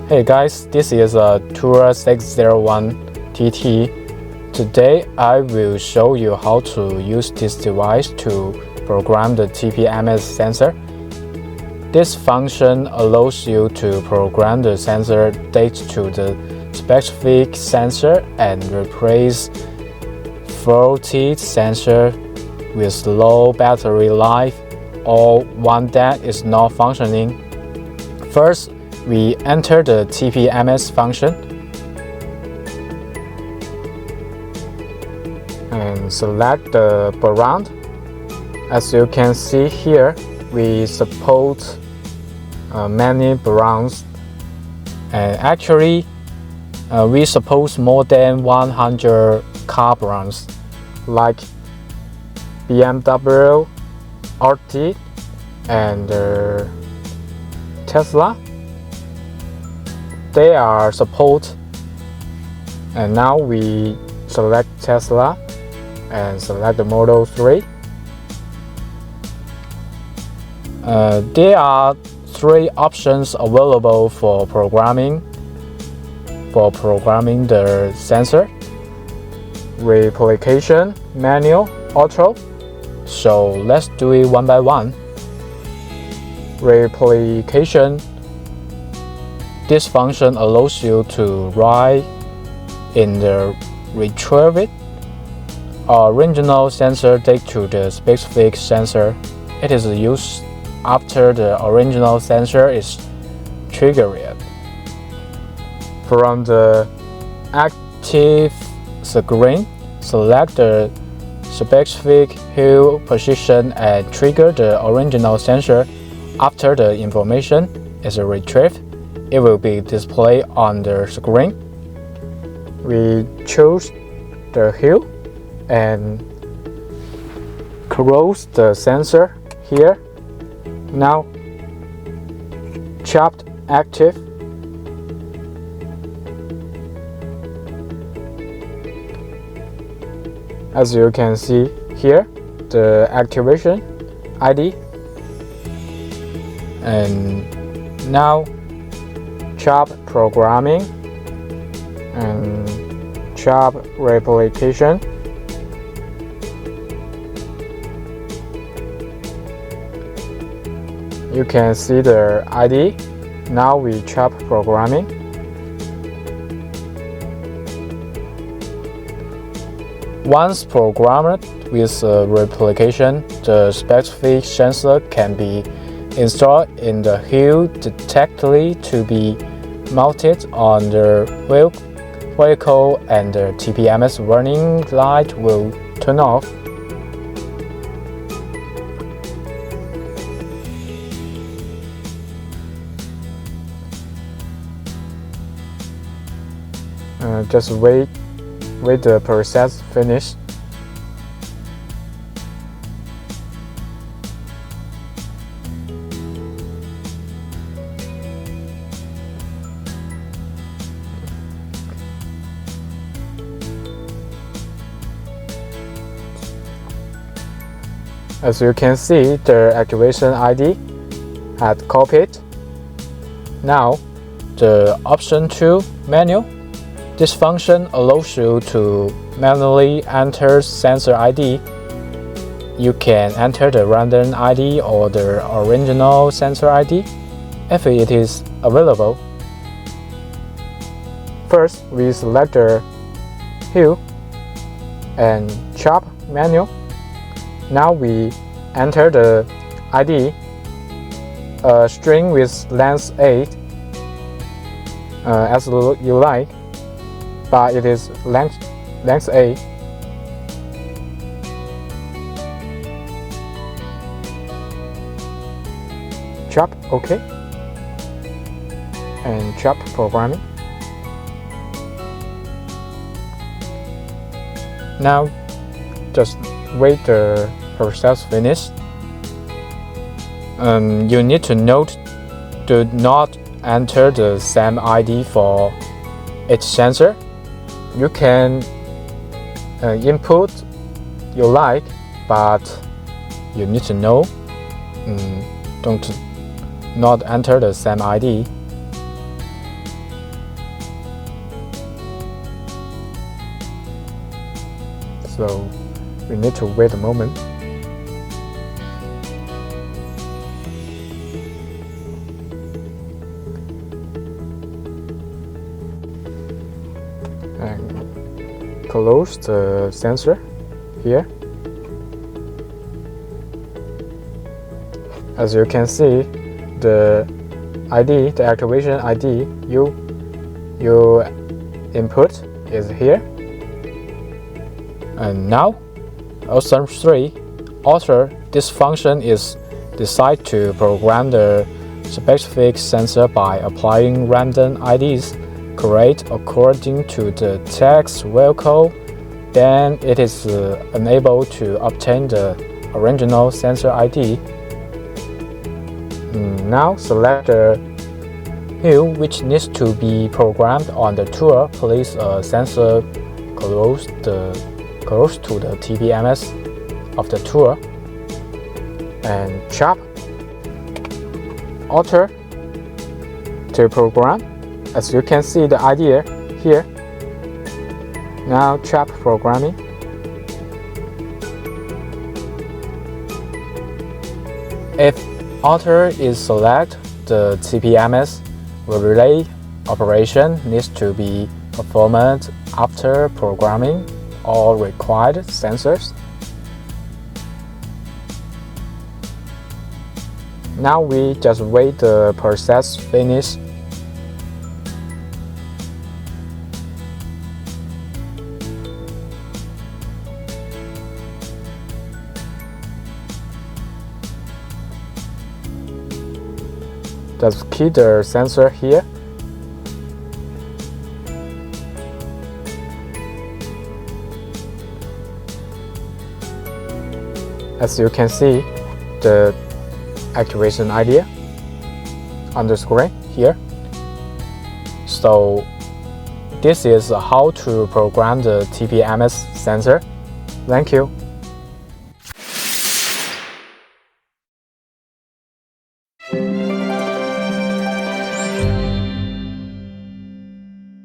Hey guys, this is a Tyre 601 TT. Today I will show you how to use this device to program the TPMS sensor. This function allows you to program the sensor data to the specific sensor and replace faulty sensor with low battery life or one that is not functioning. First, we enter the TPMS function and select the background. As you can see here, we support many backgrounds, and actually we support more than 100 car brands like BMW, Audi, and Tesla. They are support, and now we select Tesla and select the Model 3. There are three options available for programming the sensor: replication, manual, auto. So let's do it one by one. Replication. This function allows you to write in the retrieved original sensor data to the specific sensor. It is used after the original sensor is triggered. From the active screen, select the specific hue position and trigger the original sensor. After the information is retrieved, it will be displayed on the screen. We choose the hue and close the sensor here. Now, chopped active. As you can see here, the activation ID. And now chop programming and chop replication. You can see the ID. Now we chop programming. Once programmed with replication, the specific sensor can be installed in the hue detector to be mounted on the vehicle, and the TPMS warning light will turn off. Just wait the process finish. As you can see, the activation ID had copied. Now, the option 2 manual. This function allows you to manually enter sensor ID. You can enter the random ID or the original sensor ID if it is available. First, we select the hue and chop manual. Now we enter the ID, a string with length 8, as you like, but it is length 8. Chop OK, and chop programming. Now just wait the process finish. You need to note, do not enter the same ID for each sensor. You can input you like, but you need to know, don't not enter the same ID. so we need to wait a moment. And close the sensor here. As you can see, the ID, the activation ID you input is here. And now, option 3, author. This function is designed to program the specific sensor by applying random IDs created according to the text vehicle. Then it is enabled to obtain the original sensor ID. Now select the hue which needs to be programmed on the tool. Place a sensor close to the TPMS of the tool and chop alter to program. As you can see the idea here. Now chop programming. If alter is selected, the TPMS relay operation needs to be performed after programming all required sensors. Now we just wait the process finish. Just key the sensor here. As you can see, the activation idea on the screen here. So this is how to program the TPMS sensor. Thank you.